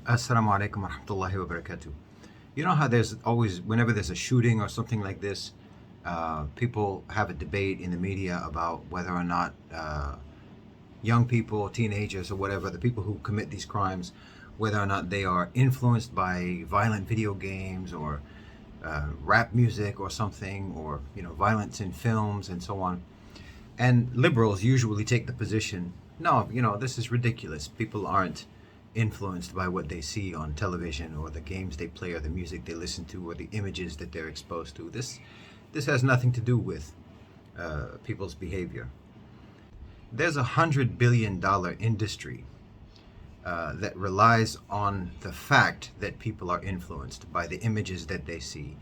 Assalamu alaikum wa rahmatullahi wa barakatuh. You know how there's always, whenever there's a shooting or something like this, people have a debate in the media about whether or not young people, teenagers, or whatever, the people who commit these crimes, whether or not they are influenced by violent video games or rap music or something, or violence in films and so on. And liberals usually take the position, no, this is ridiculous. People aren't influenced by what they see on television or the games they play or the music they listen to or the images that they're exposed to. This has nothing to do with people's behavior. There's $100 billion industry that relies on the fact that people are influenced by the images that they see,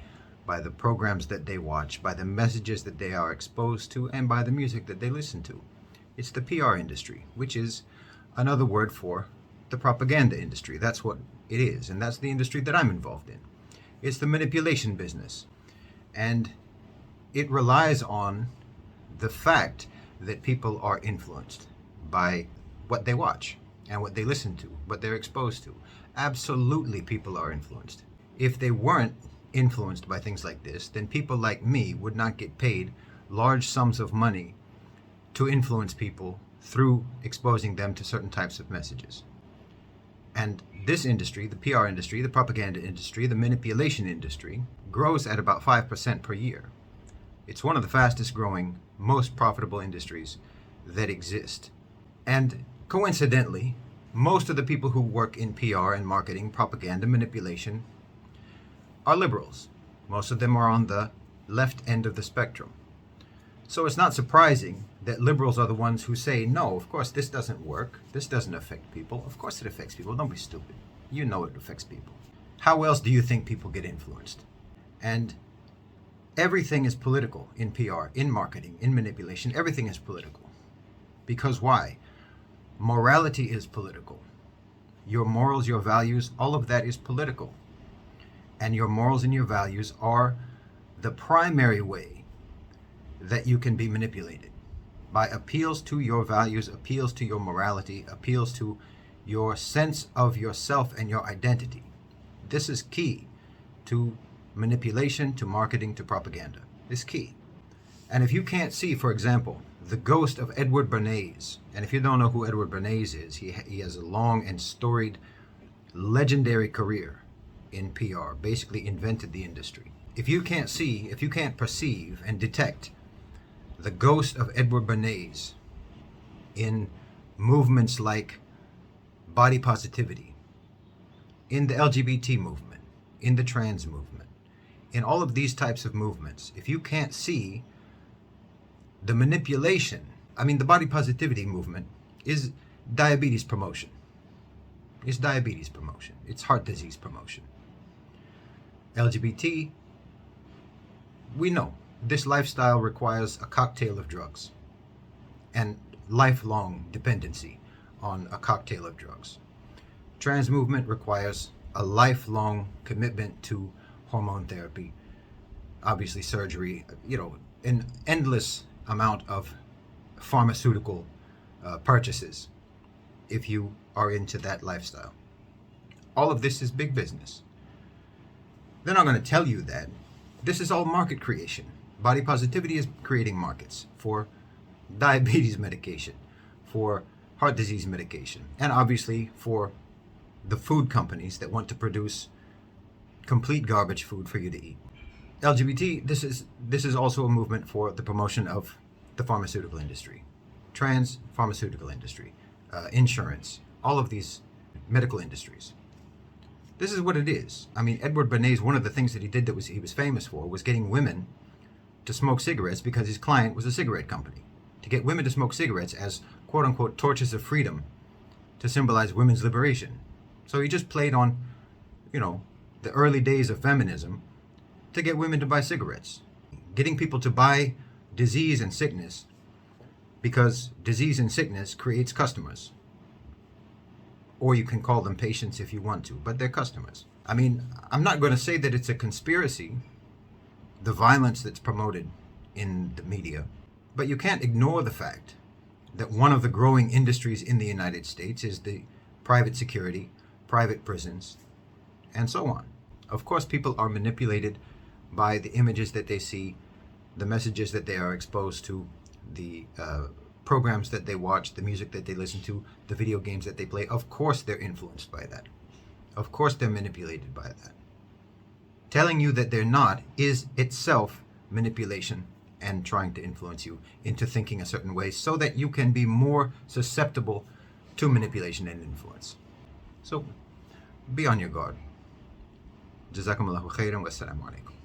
by the programs that they watch, by the messages that they are exposed to, and by the music that they listen to. It's the PR industry, which is another word for the propaganda industry. That's what it is, and that's the industry that I'm involved in. It's the manipulation business, and it relies on the fact that people are influenced by what they watch and what they listen to, what they're exposed to. Absolutely, people are influenced. If they weren't influenced by things like this, then people like me would not get paid large sums of money to influence people through exposing them to certain types of messages. And this industry, the PR industry, the propaganda industry, the manipulation industry, grows at about 5% per year. It's one of the fastest growing, most profitable industries that exist. And coincidentally, most of the people who work in PR and marketing, propaganda, manipulation are liberals. Most of them are on the left end of the spectrum. So it's not surprising that liberals are the ones who say, no, of course this doesn't work. This doesn't affect people. Of course it affects people. Don't be stupid. You know it affects people. How else do you think people get influenced? And everything is political in PR, in marketing, in manipulation. Everything is political. Because why? Morality is political. Your morals, your values, all of that is political. And your morals and your values are the primary way that you can be manipulated, by appeals to your values, appeals to your morality, appeals to your sense of yourself and your identity. This is key to manipulation, to marketing, to propaganda. It's key. And if you can't see, for example, the ghost of Edward Bernays, and if you don't know who Edward Bernays is, he has a long and storied, legendary career in PR, basically invented the industry. If you can't see, if you can't perceive and detect the ghost of Edward Bernays in movements like body positivity, in the LGBT movement, in the trans movement, in all of these types of movements, if you can't see the manipulation, the body positivity movement is diabetes promotion. It's diabetes promotion. It's heart disease promotion. LGBT, we know this lifestyle requires a cocktail of drugs and lifelong dependency on a cocktail of drugs. Trans movement requires a lifelong commitment to hormone therapy, obviously surgery, an endless amount of pharmaceutical purchases if you are into that lifestyle. All of this is big business. They're not going to tell you that. This is all market creation. Body positivity is creating markets for diabetes medication, for heart disease medication, and obviously for the food companies that want to produce complete garbage food for you to eat. LGBT, this is also a movement for the promotion of the pharmaceutical industry, trans pharmaceutical industry, insurance, all of these medical industries. This is what it is. Edward Bernays, one of the things that he did he was famous for was getting women to smoke cigarettes because his client was a cigarette company. To get women to smoke cigarettes as quote-unquote torches of freedom to symbolize women's liberation. So he just played on, the early days of feminism to get women to buy cigarettes. Getting people to buy disease and sickness because disease and sickness creates customers. Or you can call them patients if you want to, but they're customers. I'm not going to say that it's a conspiracy, the violence that's promoted in the media, but you can't ignore the fact that one of the growing industries in the United States is the private security, private prisons, and so on. Of course, people are manipulated by the images that they see, the messages that they are exposed to, the programs that they watch, the music that they listen to, the video games that they play. Of course, they're influenced by that. Of course, they're manipulated by that. Telling you that they're not is itself manipulation and trying to influence you into thinking a certain way so that you can be more susceptible to manipulation and influence. So be on your guard. Jazakumullahu khairan wa assalamu alaikum.